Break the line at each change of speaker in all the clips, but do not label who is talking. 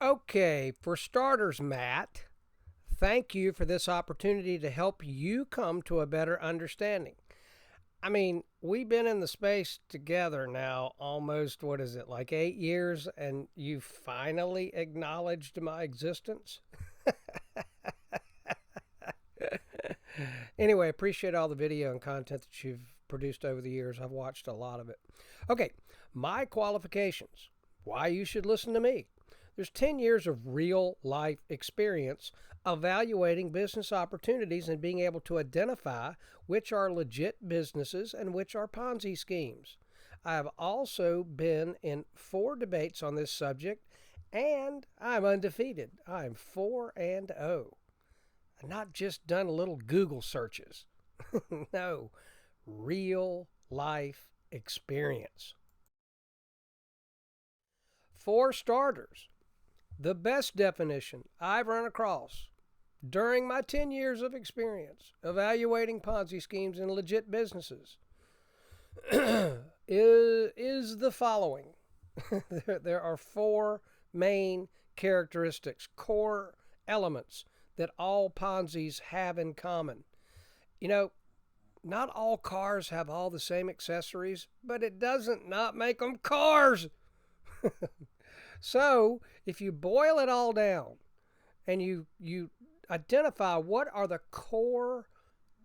Okay, for starters, Matt, thank you for this opportunity to help you come to a better understanding. I mean, we've been in the space together now almost, what is it, like 8 years, and you finally acknowledged my existence? Anyway, appreciate all the video and content that you've produced over the years. I've watched a lot of it. Okay, my qualifications. Why you should listen to me. There's 10 years of real life experience evaluating business opportunities and being able to identify which are legit businesses and which are Ponzi schemes. I have also been in 4 debates on this subject and I'm undefeated. I'm 4-0. I've not just done little Google searches. No, real life experience. For starters, the best definition I've run across during my 10 years of experience evaluating Ponzi schemes in legit businesses is the following. There are 4 main characteristics, core elements that all Ponzi's have in common. You know, not all cars have all the same accessories, but it doesn't not make them cars. So, if you boil it all down and you identify what are the core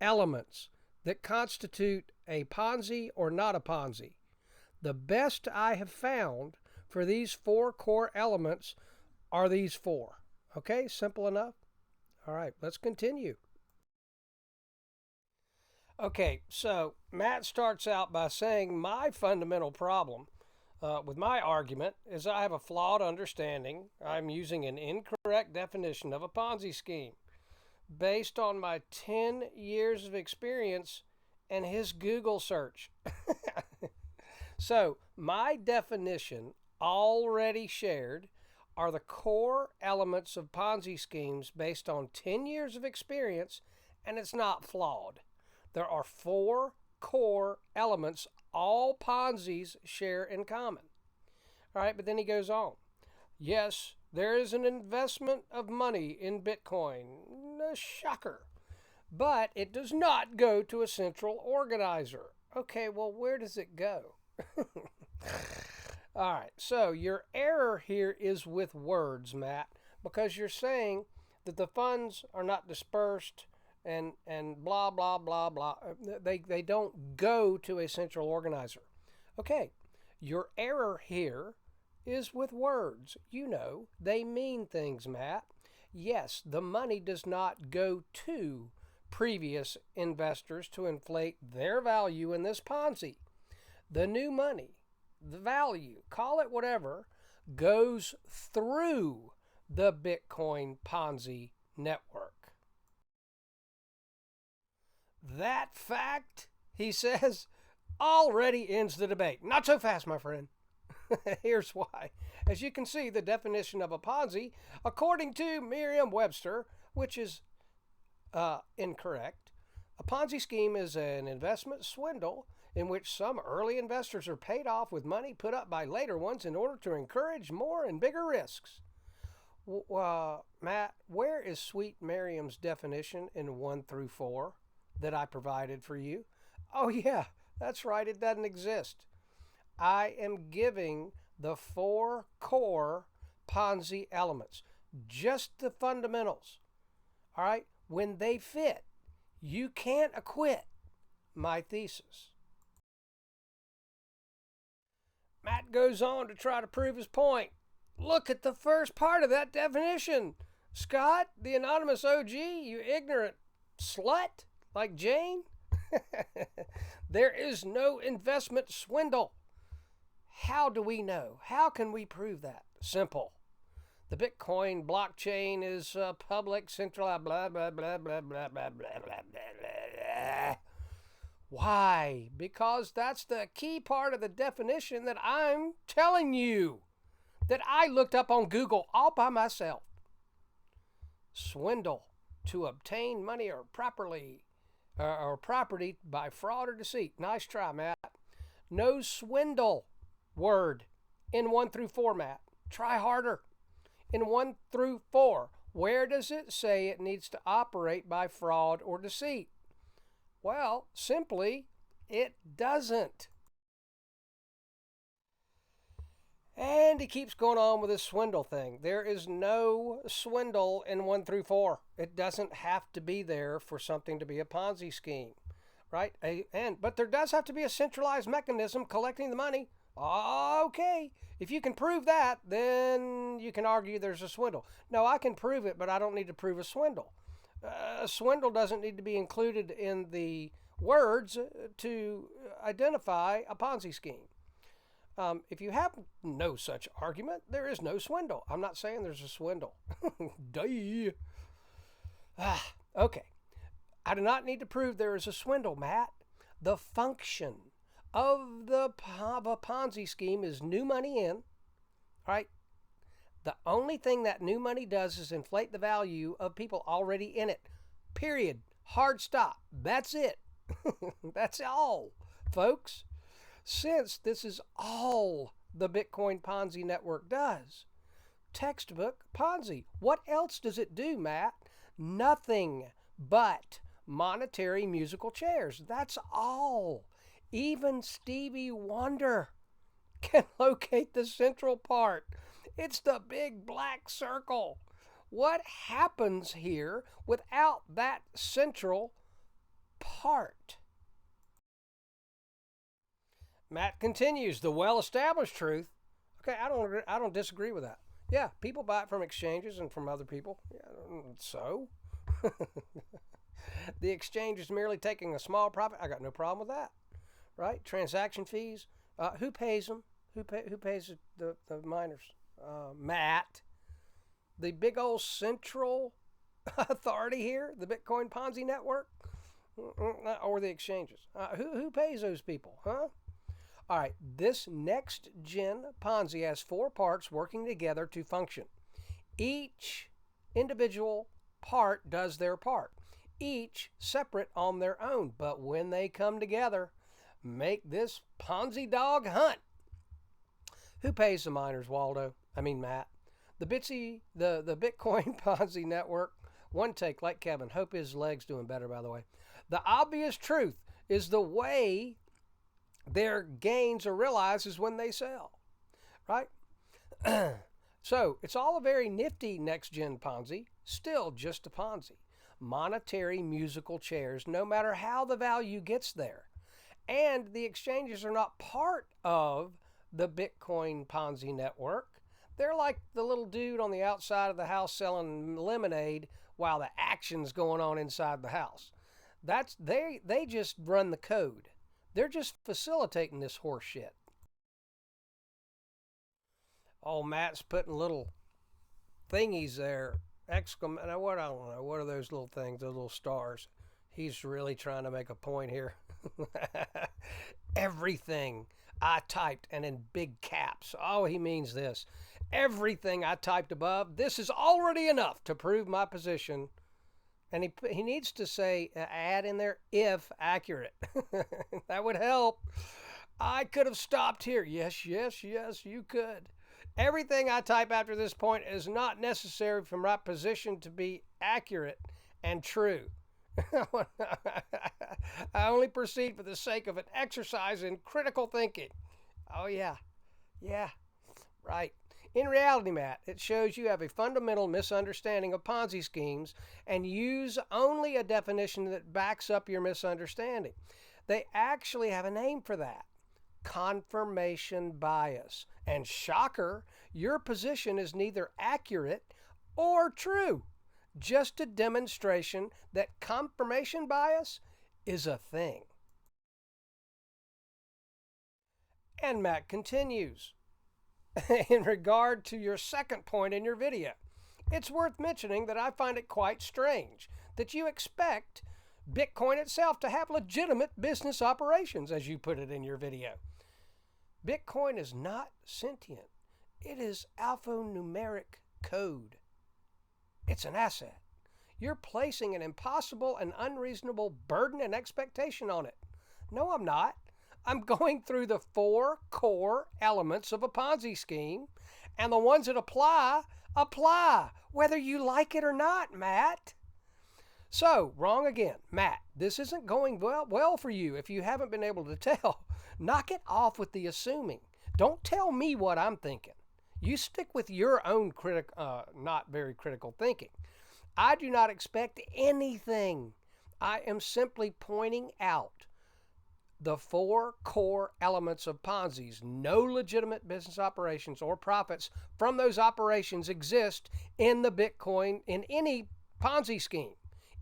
elements that constitute a Ponzi or not a Ponzi, the best I have found for these 4 core elements are these 4. Okay, simple enough? All right, let's continue. Okay, so Matt starts out by saying my fundamental problem with my argument is I have a flawed understanding. I'm using an incorrect definition of a Ponzi scheme based on my 10 years of experience and his Google search. So, my definition, already shared, are the core elements of Ponzi schemes based on 10 years of experience, and it's not flawed. There are 4 core elements all Ponzi's share in common. All right, but then he goes on. Yes, there is an investment of money in Bitcoin. Shocker. But it does not go to a central organizer. Okay, well, where does it go? All right, so your error here is with words, Matt, because you're saying that the funds are not dispersed and blah, blah, blah, blah. They don't go to a central organizer. Okay, your error here is with words. You know, they mean things, Matt. Yes, the money does not go to previous investors to inflate their value in this Ponzi. The new money, the value, call it whatever, goes through the Bitcoin Ponzi network. That fact, he says, already ends the debate. Not so fast, my friend. Here's why. As you can see, the definition of a Ponzi, according to Merriam-Webster, which is incorrect, a Ponzi scheme is an investment swindle in which some early investors are paid off with money put up by later ones in order to encourage more and bigger risks. Matt, where is Sweet Miriam's definition in 1 through 4 that I provided for you? Oh, yeah, that's right, it doesn't exist. I am giving the 4 core Ponzi elements, just the fundamentals. All right, when they fit, you can't acquit my thesis. Matt goes on to try to prove his point. Look at the first part of that definition. Scott, the anonymous OG, you ignorant slut like Jane. There is no investment swindle. How do we know? How can we prove that? Simple. The Bitcoin blockchain is public, centralized, blah, blah, blah, blah, blah, blah, blah, blah, blah, blah. Why? Because that's the key part of the definition that I'm telling you, that I looked up on Google all by myself. Swindle, to obtain money or property by fraud or deceit. Nice try, Matt. No swindle word in 1 through 4, Matt. Try harder. in 1 through 4, where does it say it needs to operate by fraud or deceit? Well, simply, it doesn't. And he keeps going on with his swindle thing. There is no swindle in 1 through 4. It doesn't have to be there for something to be a Ponzi scheme, right? But there does have to be a centralized mechanism collecting the money. Okay, if you can prove that, then you can argue there's a swindle. No, I can prove it, but I don't need to prove a swindle. A swindle doesn't need to be included in the words to identify a Ponzi scheme. If you have no such argument, there is no swindle. I'm not saying there's a swindle. Duh. Okay. I do not need to prove there is a swindle, Matt. The function of a Ponzi scheme is new money in, right? The only thing that new money does is inflate the value of people already in it. Period. Hard stop. That's it. That's all, folks. Since this is all the Bitcoin Ponzi network does. Textbook Ponzi. What else does it do, Matt? Nothing but monetary musical chairs. That's all. Even Stevie Wonder can locate the central part. It's the big black circle. What happens here without that central part? Matt continues, the well-established truth. Okay, I don't disagree with that. Yeah, people buy it from exchanges and from other people. Yeah, so? The exchange is merely taking a small profit. I got no problem with that, right? Transaction fees. Who pays them? Who pays the miners? Matt. The big old central authority here, the Bitcoin Ponzi network, or the exchanges. Who pays those people, huh? All right, this next gen Ponzi has 4 parts working together to function. Each individual part does their part, each separate on their own, but when they come together, make this Ponzi dog hunt. Who pays the miners, Waldo? I mean, Matt. The Bitcoin Ponzi network, one take like Kevin. Hope his leg's doing better, by the way. The obvious truth is the way their gains are realized is when they sell, right? So it's all a very nifty next-gen Ponzi, still just a Ponzi. Monetary musical chairs, no matter how the value gets there. And the exchanges are not part of the Bitcoin Ponzi network. They're like the little dude on the outside of the house selling lemonade while the action's going on inside the house. They just run the code. They're just facilitating this horse shit. Oh, Matt's putting little thingies there. Exclamation. What? I don't know. What are those little things? Those little stars. He's really trying to make a point here. Everything I typed and in big caps. Oh, he means this. Everything I typed above. This is already enough to prove my position. And he needs to say, add in there, if accurate. That would help. I could have stopped here. Yes, you could. Everything I type after this point is not necessary for my position to be accurate and true. I only proceed for the sake of an exercise in critical thinking. Oh, yeah, right. In reality, Matt, it shows you have a fundamental misunderstanding of Ponzi schemes and use only a definition that backs up your misunderstanding. They actually have a name for that. Confirmation bias. And shocker, your position is neither accurate or true. Just a demonstration that confirmation bias is a thing. And Matt continues. In regard to your second point in your video, it's worth mentioning that I find it quite strange that you expect Bitcoin itself to have legitimate business operations, as you put it in your video. Bitcoin is not sentient. It is alphanumeric code. It's an asset. You're placing an impossible and unreasonable burden and expectation on it. No, I'm not. I'm going through the 4 core elements of a Ponzi scheme, and the ones that apply apply, whether you like it or not, Matt. So, wrong again. Matt, this isn't going well for you if you haven't been able to tell. Knock it off with the assuming. Don't tell me what I'm thinking. You stick with your own not very critical thinking. I do not expect anything. I am simply pointing out the four core elements of Ponzi's. No legitimate business operations or profits from those operations exist in the Bitcoin, in any Ponzi scheme,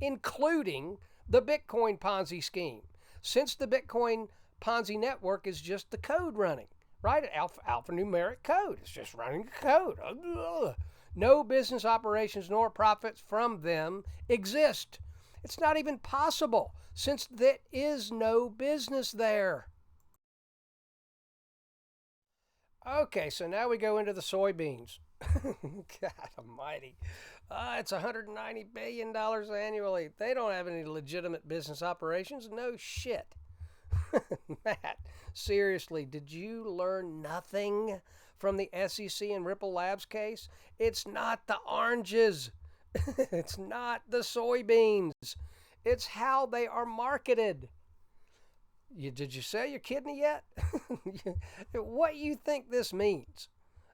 including the Bitcoin Ponzi scheme, since the Bitcoin Ponzi network is just the code running, right? Alphanumeric code. It's just running the code. No business operations nor profits from them exist. It's not even possible, since there is no business there. Okay, so now we go into the soybeans. God almighty. It's $190 billion annually. They don't have any legitimate business operations. No shit. Matt, seriously, did you learn nothing from the SEC and Ripple Labs case? It's not the oranges. It's not the soybeans. It's how they are marketed. Did you sell your kidney yet? What you think this means?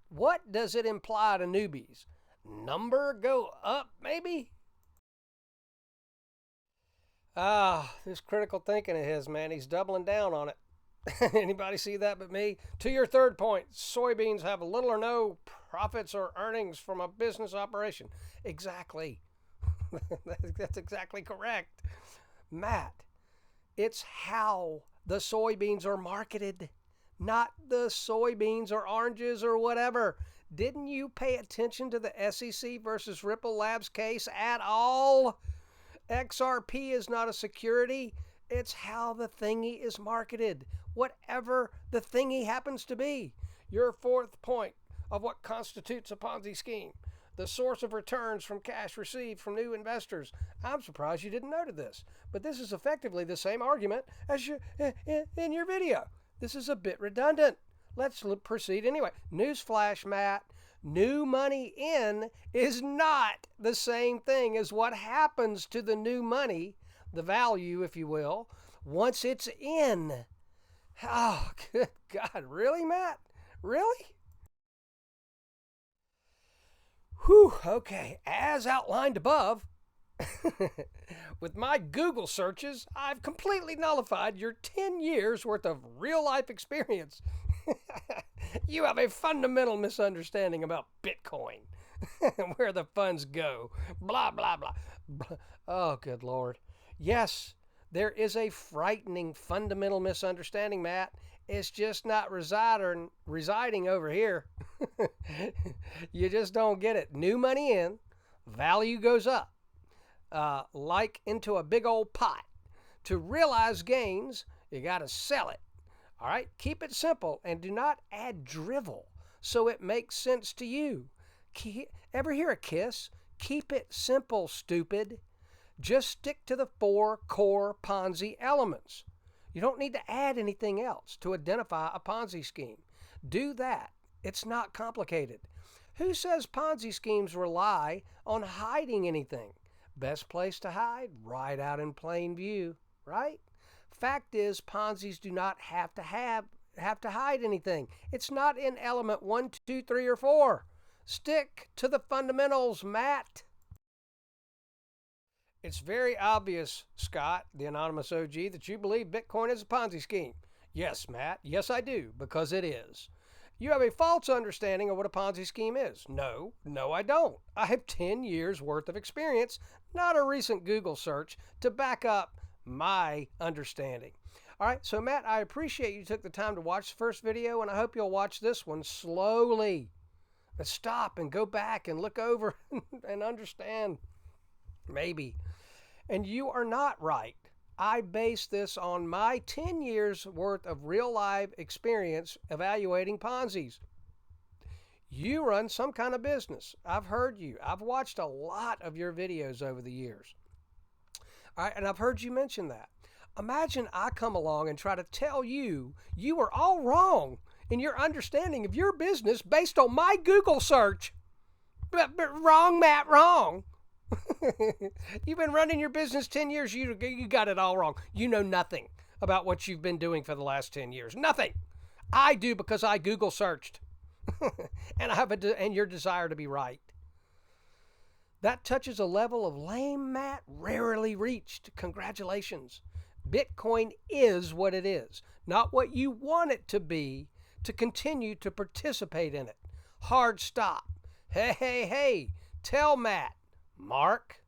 What does it imply to newbies? Number go up, maybe? This critical thinking of his, man, he's doubling down on it. Anybody see that but me? To your third point, soybeans have little or no profits or earnings from a business operation. Exactly. That's exactly correct. Matt, it's how the soybeans are marketed, not the soybeans or oranges or whatever. Didn't you pay attention to the SEC versus Ripple Labs case at all? XRP is not a security. It's how the thingy is marketed, whatever the thingy happens to be. Your fourth point of what constitutes a Ponzi scheme: the source of returns from cash received from new investors. I'm surprised you didn't notice this, but this is effectively the same argument as in your video. This is a bit redundant. Let's proceed anyway. Newsflash, Matt. New money in is not the same thing as what happens to the new money, the value, if you will, once it's in. Oh, good God. Really, Matt? Really? Whew, okay. As outlined above, with my Google searches, I've completely nullified your 10 years worth of real-life experience. You have a fundamental misunderstanding about Bitcoin, where the funds go, blah, blah, blah. Oh, good Lord. Yes, there is a frightening fundamental misunderstanding, Matt. It's just not residing over here. You just don't get it. New money in, value goes up, like into a big old pot. To realize gains, you got to sell it. All right, keep it simple and do not add drivel so it makes sense to you. Ever hear a KISS? Keep it simple, stupid. Just stick to the four core Ponzi elements. You don't need to add anything else to identify a Ponzi scheme. Do that. It's not complicated. Who says Ponzi schemes rely on hiding anything? Best place to hide? Right out in plain view, right? Fact is, Ponzi's do not have to hide anything. It's not in element 1, 2, 3, or 4. Stick to the fundamentals, Matt. It's very obvious, Scott, the anonymous OG, that you believe Bitcoin is a Ponzi scheme. Yes, Matt. Yes, I do, because it is. You have a false understanding of what a Ponzi scheme is. No, I don't. I have 10 years worth of experience, not a recent Google search, to back up my understanding. All right, so Matt, I appreciate you took the time to watch the first video, and I hope you'll watch this one slowly. And stop and go back and look over and understand. Maybe. And you are not right. I base this on my 10 years worth of real life experience evaluating Ponzi's. You run some kind of business. I've heard you. I've watched a lot of your videos over the years. All right, and I've heard you mention that. Imagine I come along and try to tell you you are all wrong in your understanding of your business based on my Google search. Wrong, Matt, wrong. You've been running your business 10 years. You got it all wrong. You know nothing about what you've been doing for the last 10 years. Nothing. I do because I Google searched. And I have and your desire to be right. That touches a level of lame Matt rarely reached. Congratulations. Bitcoin is what it is, not what you want it to be to continue to participate in it. Hard stop. Hey, hey, hey. Tell Matt. Mark.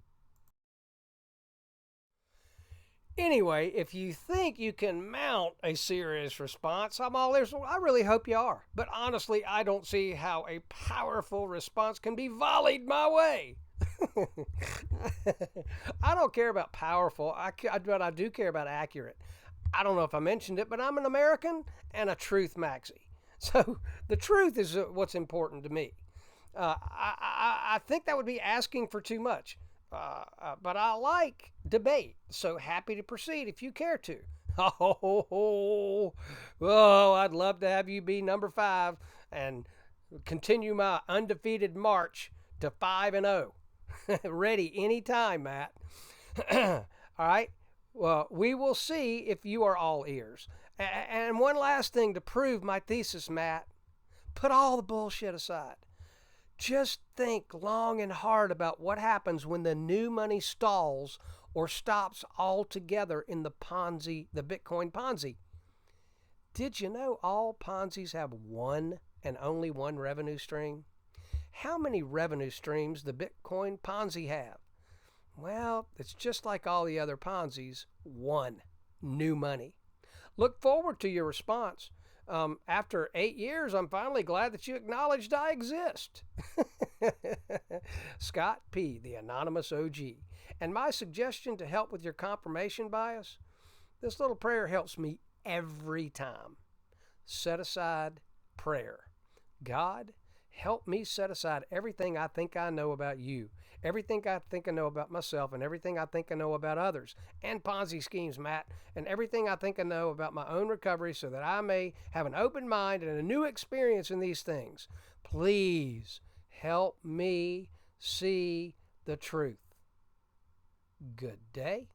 Anyway, if you think you can mount a serious response, I'm all ears. I really hope you are. But honestly, I don't see how a powerful response can be volleyed my way. I don't care about powerful, but I do care about accurate. I don't know if I mentioned it, but I'm an American and a truth maxi. So the truth is what's important to me. I think that would be asking for too much. But I like debate, so happy to proceed if you care to. I'd love to have you be number 5 and continue my undefeated march to 5-0. Ready anytime, Matt. All right. Well, we will see if you are all ears. And one last thing to prove my thesis, Matt. Put all the bullshit aside. Just think long and hard about what happens when the new money stalls or stops altogether in the Bitcoin Ponzi. Did you know all Ponzis have one and only one revenue stream? How many revenue streams the Bitcoin Ponzi have? Well, it's just like all the other Ponzis, one, new money. Look forward to your response. After 8 years, I'm finally glad that you acknowledged I exist. Scott P., the anonymous OG. And my suggestion to help with your confirmation bias, this little prayer helps me every time. Set aside prayer. God, help me set aside everything I think I know about you, everything I think I know about myself, and everything I think I know about others, and Ponzi schemes, Matt, and everything I think I know about my own recovery so that I may have an open mind and a new experience in these things. Please help me see the truth. Good day.